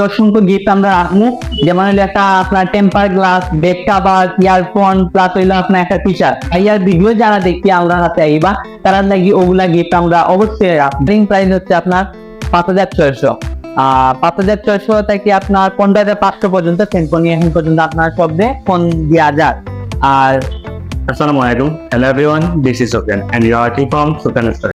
অসংখ্য গিফট আমরা রাখবো, যেমন হলো একটা আপনার temper glass, back cover, earphone, plus হইলো আপনার একটা টি শার্ট। আর ভিডিও যারা দেখি আমরা হাতে আইবা তারা লাগি ওগুলা গিফট আমরা অবশ্যই রাখবো। প্রাইস হচ্ছে আপনার 5,600। 5,600 থেকে আপনার 15,500 পর্যন্ত সেনফোনি এখন পর্যন্ত আপনার শব্দে ফোন দেওয়া যায়। আর আসসালামু আলাইকুম, hello everyone, this is Sufyan and you are watching from Sufyan Story.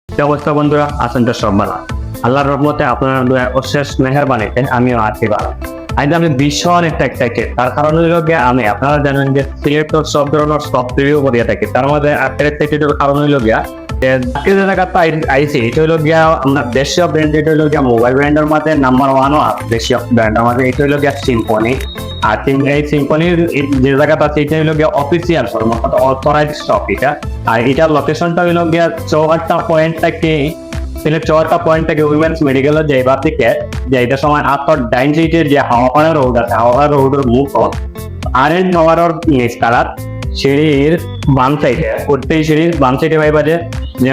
কি অবস্থা বন্ধুরা, আছেন তো সব ভালো? আল্লাহর রহমতে আপনারা দুয়া অশেষ মেহেরবানিতে আমিও আছি ভালো। আজ আমি ভীষণ একটা এক্সাইটেড, তার কারণ হলো গিয়ে আমি আপনারা জানেন যে সিলেক্টর সব ধরনের সব রিভিউ করিয়া থাকি, তার মধ্যে একটা এক্সাইটেডের কারণ হইলো গিয়া আজকে যে জায়গাটা আইছি এটা হইলো গিয়া আমরা দেশীয় ব্র্যান্ড, এটা হইলো গিয়া মোবাইল ব্র্যান্ডের মধ্যে নাম্বার 1 দেশীয় ব্র্যান্ডের মধ্যে এটা হইলো গিয়া সিম্ফনি। আর এই সিম্ফনির যে জায়গাটা আছে এটা হইলো গিয়া অফিসিয়াল অথরাইজড শপ এটা। আর এটার লোকেশনটা হইলো গিয়া চৌহাট্টা পয়েন্ট থেকে উইমেন্স মেডিকেলের যে এবার থেকে যে এটার সময় আত্মর ডাইন সাইডের যে হাওয়াপাড়া রোড আছে, হাওয়াপাড়া রোডের মুখ আরেন টাওয়ারের নিচ কালার সিঁড়ির বাম সাইডে, প্রত্যেক সিঁড়ির বাম সাইডে পাইবা যে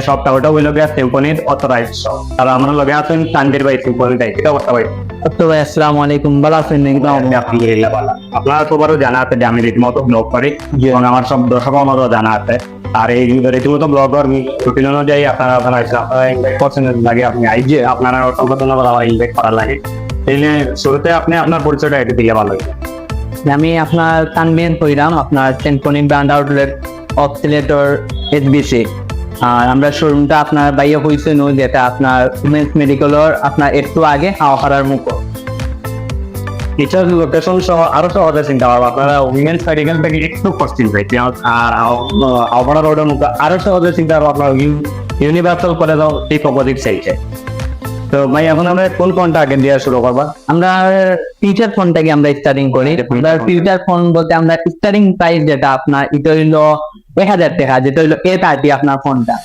সবটা ওটা হইলো গিয়া সিম্ফনির অথরাইজড শপ। আর আমরা লগে আছেন তানভীর ভাই সিম্ফনি ভাই, এটা কথা ভাই। ভাই আসসালামু আলাইকুম, ভালো আছেন? আলহামদুলিল্লাহ ভালো। আপনারা সবারও জানা আছে যে আমি রীতিমতো ব্লগ করি এবং আমার সব দর্শক আমারও জানা আছে। আর এই রীতিমতো ব্লগর রুটিন অনুযায়ী আপনারা ইনভাইট করছেন লাগে, আপনি আইজে আপনারা সম্পাদনা ইনভাইট করার লাগে। তাইলে শুরুতে আপনি আপনার পরিচয়টা একটু দিলে ভালো হইবে। আমি আপনার তানভীর কইরাম, আপনার সিম্ফনি ব্র্যান্ড আউটলেট অক্সিলেটর এসবিসি। আর আমরা শোরুমটা আপনার বাইরে হইছে নো, যেটা আপনার উমেন্স মেডিকেলের আপনার একটু আগে হাওয়াপাড়ার মুখ। এটার লোকেশন সহ আরো সহজে চিন্তা পারবো, আপনারা উইমেন্স মেডিকেল থেকে একটু পশ্চিম সাইড আর হাওড়া রোডের মুখ আরো সহজে চিন্তা পারবো আপনার ইউনিভার্সাল কলেজ ঠিক অপোজিট সাইডে। তো ভাই এখন আমরা কোন ফোনটা আগে দিয়ে শুরু করবো? আমরা ফিউচার ফোনটাকে আমরা স্টার্টিং করি। ফিউচার ফোন বলতে আমরা স্টার্টিং প্রাইস যেটা আপনার এটা হইলো 1,000 টাকা, যেটা হইলো A30 আপনার ফোনটা।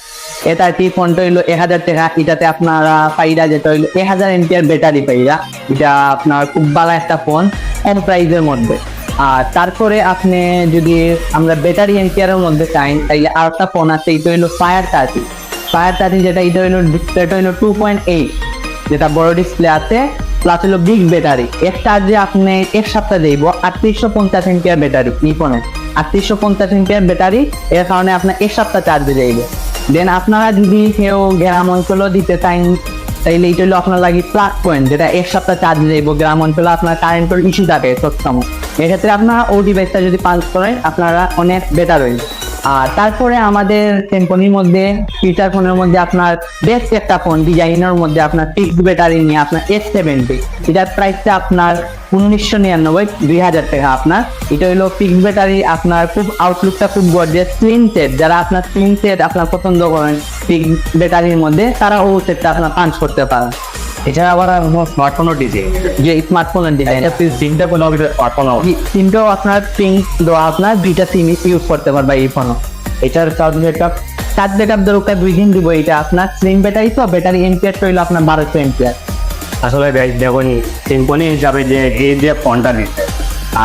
A30 ফোনটা হইলো 1,000 টাকা। এটাতে আপনারা পাইরা যেটা হইলো 1000 এমপিআর ব্যাটারি পাইরা, এটা আপনার খুব ভালো একটা ফোন কম প্রাইসের মধ্যে। আর তারপরে আপনি যদি আমরা ব্যাটারি এমপিআরের মধ্যে চাই তাইলে আর একটা ফোন আছে, এটা হইলো Fire 30 যেটা এটা হইলো ডিসপ্লেটা হইলো 2.8, যেটা বড় ডিসপ্লে আছে, প্লাস হলো বিগ ব্যাটারি। এক চার্জে আপনি এক সপ্তাহ দেব 3850 এমপিআর ব্যাটারি। এই ফোনে 3850 এমপিআর ব্যাটারি, এর কারণে আপনার এক সপ্তাহ চার্জে দেব। দেন আপনারা যদি কেউ গ্রাম অঞ্চলও দিতে চান তাইলে এটা হলো আপনার লাগে প্লাস পয়েন্ট, যেটা এক সপ্তাহ চার্জ দেব। গ্রাম অঞ্চলে আপনার কারেন্টের ইস্যু থাকে সবসময়, এক্ষেত্রে আপনারা ও ডিভাইসটা যদি পাঞ্চ করেন আপনারা অনেক বেটার হইবে। আর তারপরে আমাদের সিম্ফনির মধ্যে ফিচার ফোনের মধ্যে আপনার বেস্ট একটা ফোন ডিজাইনের মধ্যে আপনার ফিক্সড ব্যাটারি নিয়ে আপনার S70, এটার প্রাইসটা আপনার 1999, 2000 টাকা আপনার। এটা হলো ফিক্সড ব্যাটারি, আপনার খুব আউটলুকটা খুব গর্জিয়াস। স্লিম সেট, যারা আপনার স্লিম সেট আপনার পছন্দ করেন ফিক্সড ব্যাটারির মধ্যে, তারা ও সেটটা আপনার পাঞ্চ করতে পারেন। এছাড়া আবার স্মার্টফোনও ডিজাইন, যে স্মার্টফোনের ডিজাইন সিমটা কোনো স্মার্টফোন সিমটাও আপনার পিঙ্ক দেওয়া, আপনার দুইটা সিম ইউজ করতে পারবে এই ফোনও। এটার চার্জ ব্যাকআপ দরকার 2 দিন দিব। এটা আপনার স্লিম ব্যাটারি, তো ব্যাটারি এমপিআর হইলো আপনার 1200 এমপিআর। আসলে দেখুন সিম্ফনি হিসাবে যে এই যে ফোনটা দিচ্ছে,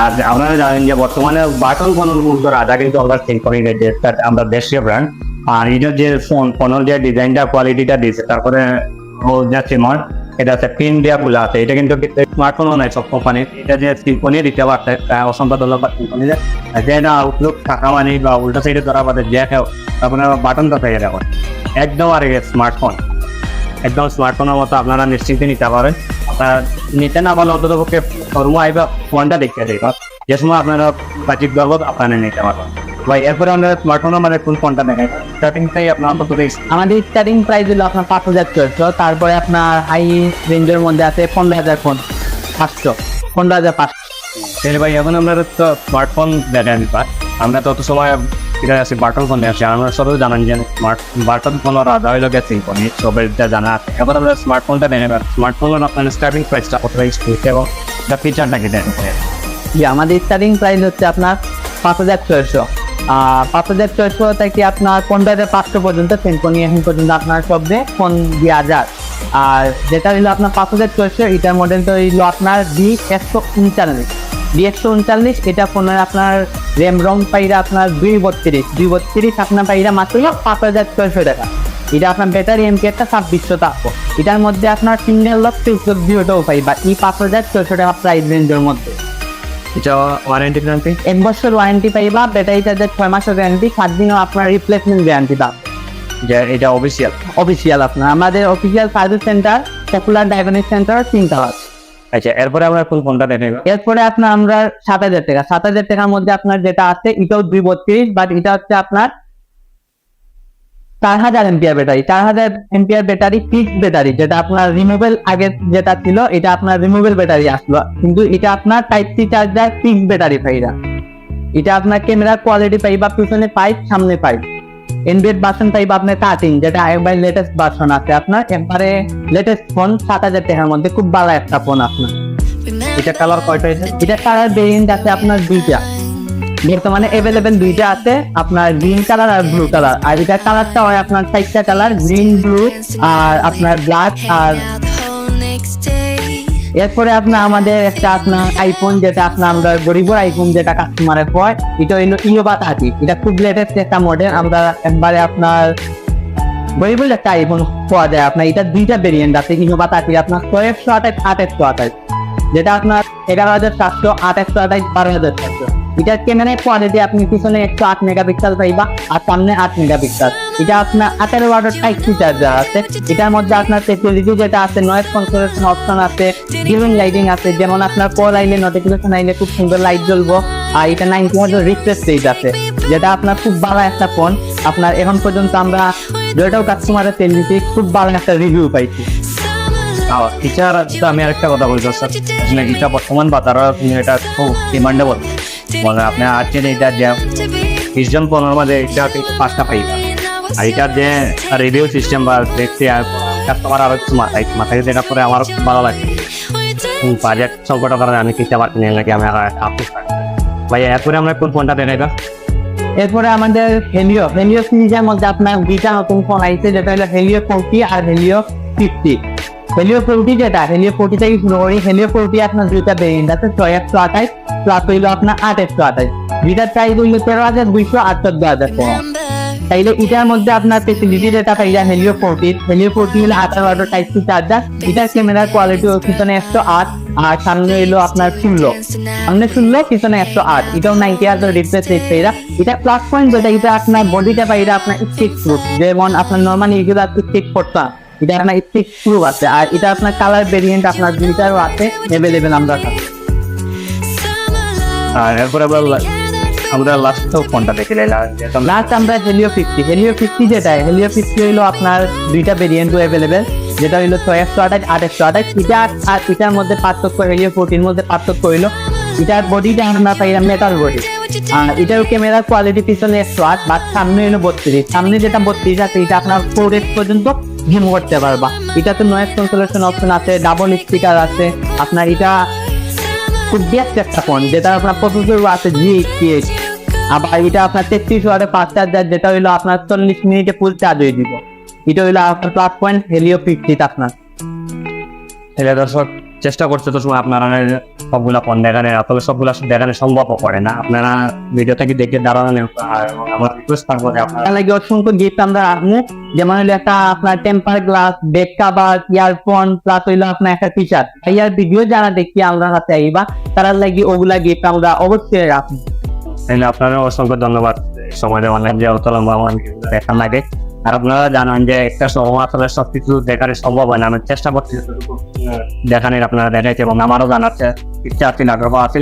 আর আপনারা জানেন যে বর্তমানে বাটন ফোনের মধ্যে রাজা কিন্তু আমরা সিম্ফনি যে আমরা দেশীয় ব্র্যান্ড। আর এটার যে ফোনের যে ডিজাইনটা কোয়ালিটিটা দিচ্ছে, তারপরে ও যে সিমার এটা আছে পিন দেওয়া গুলো আছে, এটা কিন্তু স্মার্টফোনও নাই সব কোম্পানি। এটা যে সিম্ফনি দিতে পারছে অসংখ্য ধন্যবাদ সিম্ফনি। যে না আউটলুক থাকা মানে বা উল্টা সাইডে ধরা পাতে যে আপনার বাটনটা পেয়ে যাবেন একদম। আর স্মার্টফোন একদম স্মার্টফোনের মতো আপনারা নিশ্চিন্তে নিতে পারেন। আপনারা নিতে না পারলে অন্তত পক্ষে শোরুম আইবা ফোনটা দেখতে দেবেন, যে সময় আপনারা বাজিক বাবদ আপনারা নিতে পারবেন। ভাই এরপরে আমরা স্মার্টফোনের মানে কোন ফোনটা দেখেন? স্টার্টিংটাই আপনার আমাদের স্টার্টিং প্রাইস হলো আপনার 5,600। তারপরে আপনার হাই রেঞ্জের মধ্যে আছে 15,000 ফোন 500, 15,500। তাহলে ভাই এখন আমরা তো স্মার্টফোন দেখেন, আমরা তত সময় এটা আছে বাটন ফোন আছে। আমরা সবাই জানেন যে বাটন ফোনের রাজা হইলো গেছে সিম্ফনি, সবাই জানা আছে। এখন আমরা স্মার্টফোনটা দেখেন, স্মার্টফোনের আপনার স্টার্টিং প্রাইসটা কত এবং ফিচারটা কি দেখেন? আমাদের স্টার্টিং প্রাইস হচ্ছে আপনার 5,600। 5,600 থেকে আপনার 15,500 পর্যন্ত সিম্ফনি এখন পর্যন্ত আপনার শব্দে ফোন দেওয়া যায়। আর যেটা হইলো আপনার 5,600, এটার মডেলটা হইলো আপনার D139। এটা ফোনের আপনার র্যাম রম পাইরা আপনার 232 আপনার পাইরা মাত্র 5,600 টাকা। এটা আপনার ব্যাটারি এমপিআরটা 2600 থাকবো। এটার মধ্যে আপনার সিঙ্গেল লক ফেসবুক ভিডিওটাও পাইবা এই 5600 টাকা প্রাইস রেঞ্জের মধ্যে। এটা ওয়ারেন্টি গ্যারান্টি 1 বছর ওয়ারেন্টি পাইবা, ব্যাটারি চার্জার 6 মাসের গ্যারান্টি, 7 দিনও আপনার রিপ্লেসমেন্ট গ্যারান্টি পাবে। যে এটা অফিসিয়াল অফিসিয়াল আপনার আমাদের official service centre popular diagnostic centre 3 tower. আচ্ছা, এরপরে আমরা কোন ফোনটা দেখাবো? এরপরে আপনার আমরা 7000 টাকা, 7000 টাকার মধ্যে আপনার যেটা আছে এটাও 232, বাট এটা হচ্ছে আপনার 4000 MPR battery, 4000 MPR battery fixed battery, যেটা আপনার রিমুভেবল আগে যেটা ছিল এটা আপনার রিমুভেবল ব্যাটারি আসলো, কিন্তু এটা আপনার type C charger fixed battery পাইরা। এটা আপনার ক্যামেরার কোয়ালিটি পাইবা, পিছনে 5 সামনে 5, এন্ড্রয়েড ভার্সন পাইবা আপনার 13, যেটা একবার লেটেস্ট ভার্সন আছে আপনার, একবারে লেটেস্ট ফোন 7000 টাকার মধ্যে খুব ভালো একটা ফোন আপনার। এটা কালার কয়টা? এটা কালার ভেরিয়েন্ট আছে আপনার 2টা, বর্তমানে अवेलेबल 2টা আছে আপনার, গ্রিন কালার আর ব্লু কালার। আর এটা কালারটা হয় আপনার 4টা কালার, গ্রিন, ব্লু আর আপনার ব্ল্যাক। আর এরপরে আপনার আমাদের একটা আপনার আইফোন, যেটা আপনার আমরা গরিবের আইফোন যেটা কাস্টমারের হয়, এটা হইলো ইনোভা 30। এটা খুব লেটেস্ট একটা মডেল, আমরা একবারে আপনার গরিবের একটা আইফোন পাওয়া যায় আপনার। এটা 2টা ভেরিয়েন্ট আছে ইনোভা 30 আপনার 628 828, যেটা আপনার 11700 828 12700। এটার ক্যামেরার কোয়ালিটি আপনি পিছনে 108 মেগাপিক্সেল পাইবা আর সামনে 8 মেগাপিক্সেল। এটা আপনার 18 ওয়াটের টাইপ সি চার্জার আছে। এটার মধ্যে আপনার ফেসিলিটি যেটা আছে, নয়েজ ক্যান্সেলেশন অপশন আছে, ডিমিং লাইটিং আছে, যেমন আপনার কল আইলে নোটিফিকেশন আইলে খুব সুন্দর লাইট জ্বলবো। আর এটা 90 ওয়াটের রিফ্রেশ রেট আছে, যেটা আপনার খুব ভালো একটা ফোন। আপনার এখন পর্যন্ত আমরা যেটাও কাস্টমারের সেল দিচ্ছি, খুব ভালো একটা রিভিউ পাইছি। ফিচার আমি আরেকটা কথা বলতে চাচ্ছি, এটা বর্তমান বাজারে এটা খুব ডিমান্ডেবল। মানে আপনি আজকে এটা যে 20 জন পনেরোর মধ্যে এটা 5টা পাইবা। আর এটার যে রিভিউ সিস্টেম বা দেখতে কাস্টমার আরো কিছু মাথায় যেটা করে আমার খুব ভালো লাগে। বাজেট সংকটের কারণে আমি কিনতে পারছি না, নাকি আমি আপনি ভাই। এরপরে আমরা কোন ফোনটা দেখাইবা? এরপরে আমাদের হেলিও সিরিজের মধ্যে আপনার 2টা নতুন ফোন আইছে, যেটা হলো হেলিও 40 আর হেলিও 50। হেলিও 40 যেটা, হেলিও 40 থেকে শুরু করি। হেলিও 40 আপনার 2টা ভেরিয়েন্ট আছে, 6128 প্লাস হইলো আপনার 828। যেটার প্রাইস হইলো 13200 আর 14000 টাকা। তাইলে এটার মধ্যে আপনার ফেসিলিটি যেটা পাইয়া হেলিও 40 হলো 18 ওয়াটের টাইপ সি চার্জার। এটার ক্যামেরার কোয়ালিটি পিছনে 108 আর সামনে হইলো আপনার 16, সামনে 16 পিছনে 108। এটাও 90 হাজার রিফ্রেশ রেট পাইরা। এটা প্লাস পয়েন্ট যেটা, এটা আপনার বডিটা পাইরা আপনার স্টিক প্রুফ, যেমন আপনার নরমালি এগুলো স্টিক করতে, এটা আপনার স্টিক প্রুফ আছে। আর এটা আপনার কালার ভেরিয়েন্ট আপনার 2টারও আছে अवेलेबल আমরা কাছে। আর এরপরে আমরা লাস্ট ফোনটা দেখে নিলাম। লাস্ট আমরা হেলিও 50 যেটা, হেলিও 50 হইলো আপনার 2টা ভেরিয়েন্ট अवेलेबल, যেটা হইলো 628 828। এটা আর এটার মধ্যে পার্থক্য, হেলিও 40 মধ্যে পার্থক্য হইলো এটার বডিটা আমরা পাইলাম মেটাল বডি। আর এটার ক্যামেরার কোয়ালিটি পিছনে 108 বাট সামনে হইলো 32। সামনে যেটা 32 আছে এটা আপনার 4x পর্যন্ত জুম করতে পারবা। এটাতে নয়েজ ক্যান্সেলেশন অপশন আছে, ডাবল স্পিকার আছে আপনার। এটা খুব বেস্ট একটা ফোন, যেটা আপনার প্রসেসর আছে G88। আবার এটা আপনার 33 ওয়াটের ফাস্ট চার্জার, যেটা হইলো আপনার 40 মিনিটে ফুল চার্জ হয়ে দিব। এটা হইলো আপনার প্লাস পয়েন্ট হেলিও 50 আপনার। তাহলে দর্শক চেষ্টা করছে তো সময় আপনারা সবগুলা ফোন দেখানে, আসলে সবগুলা দেখানো সম্ভব করে না। আপনারা ভিডিওটা কি দেখে দাঁড়ানো, আর আমার রিকোয়েস্ট থাকবো যে আপনারা লাগে অসংখ্য গিফট আমরা রাখবো, যেমন হইলো একটা আপনার temper glass, back cover, earphone, plus হইলো আপনার একটা টি শার্ট। ইয়ার ভিডিও যারা দেখি আমরা হাতে আইবা, তারা লাগি ওগুলা গিফট আমরা অবশ্যই রাখবো। তাহলে আপনারা অসংখ্য ধন্যবাদ সময় দেওয়ার যে অত লম্বা আমার দেখার লাগে। আর আপনারা জানান যে একটা সময় আসলে সবকিছু দেখানো সম্ভব হয় না, আমি চেষ্টা করছি দেখানোর, আপনারা দেখাইছে এবং আমারও জানার ইচ্ছা আছে, আগ্রহ আছে,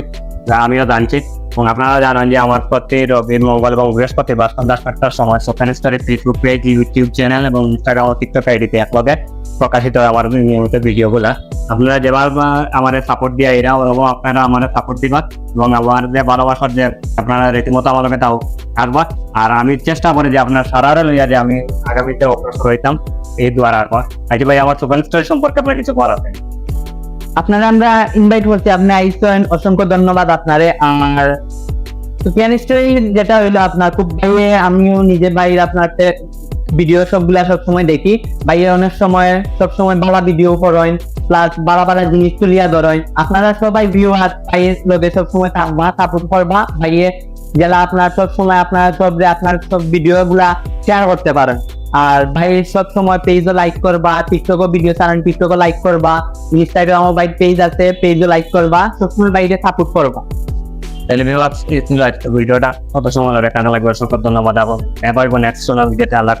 যা আমিও জানছি। এবং আপনারা জানান যে আমার প্রতি রবি, মঙ্গল এবং বৃহস্পতিবার সন্ধ্যা 7টার সময় সোফান স্টারের ফেসবুক পেজ, ইউটিউব চ্যানেল এবং ইনস্টাগ্রাম ও টিকটক আইডিতে একলগে প্রকাশিত হয় আমার নিয়মিত ভিডিওগুলা। আপনারা যেভাবে আমার সাপোর্ট দিয়ে এরাও এবং আপনারা আমার সাপোর্ট দিবা এবং আমার যে ভালোবাসার যে আপনারা রীতিমতো আমাকে তাও আসবা। আর আমি চেষ্টা করি যে আপনার সারারে লইয়া যে আমি আগামীতে অগ্রসর হইতাম, এই দোয়ার আসবা। আজ ভাই আমার সোফান স্টার সম্পর্কে আপনার কিছু করাতে আপনারা আমরা ইনভাইট করছি, আপনি আইসেন, অসংখ্য ধন্যবাদ আপনারে। আর সুফিয়ান স্টোরি যেটা হইলো আপনার খুব ভাইয়ে, আমিও নিজে বাইরে আপনার ভিডিও সবগুলা সবসময় দেখি। বাইরে অনেক সময় সবসময় ভালো ভিডিও করেন, প্লাস বাড়া বাড়া জিনিস তুলিয়া ধরেন। আপনারা সবাই ভিউয়ার ভাইয়ের লোকে সবসময় থাকবা, সাপোর্ট করবা ভাইয়ে, যারা আপনার সবসময় আপনার সব ভিডিও গুলা শেয়ার করতে পারেন। আর ভাই সব সময় পেজও লাইক করবা, টিকটকও ভিডিও ছাড়েন, টিকটকও লাইক করবা, ইনস্টাগ্রামও ভাই পেজ আছে, পেজও লাইক করবা, সবসময় বাইরে সাপোর্ট করবা। তাহলে ভিডিওটা কত সময় লাগবে, কেন লাগবে, অসংখ্য ধন্যবাদ এবং এবার নেক্সট ভিডিওতে আল্লাহ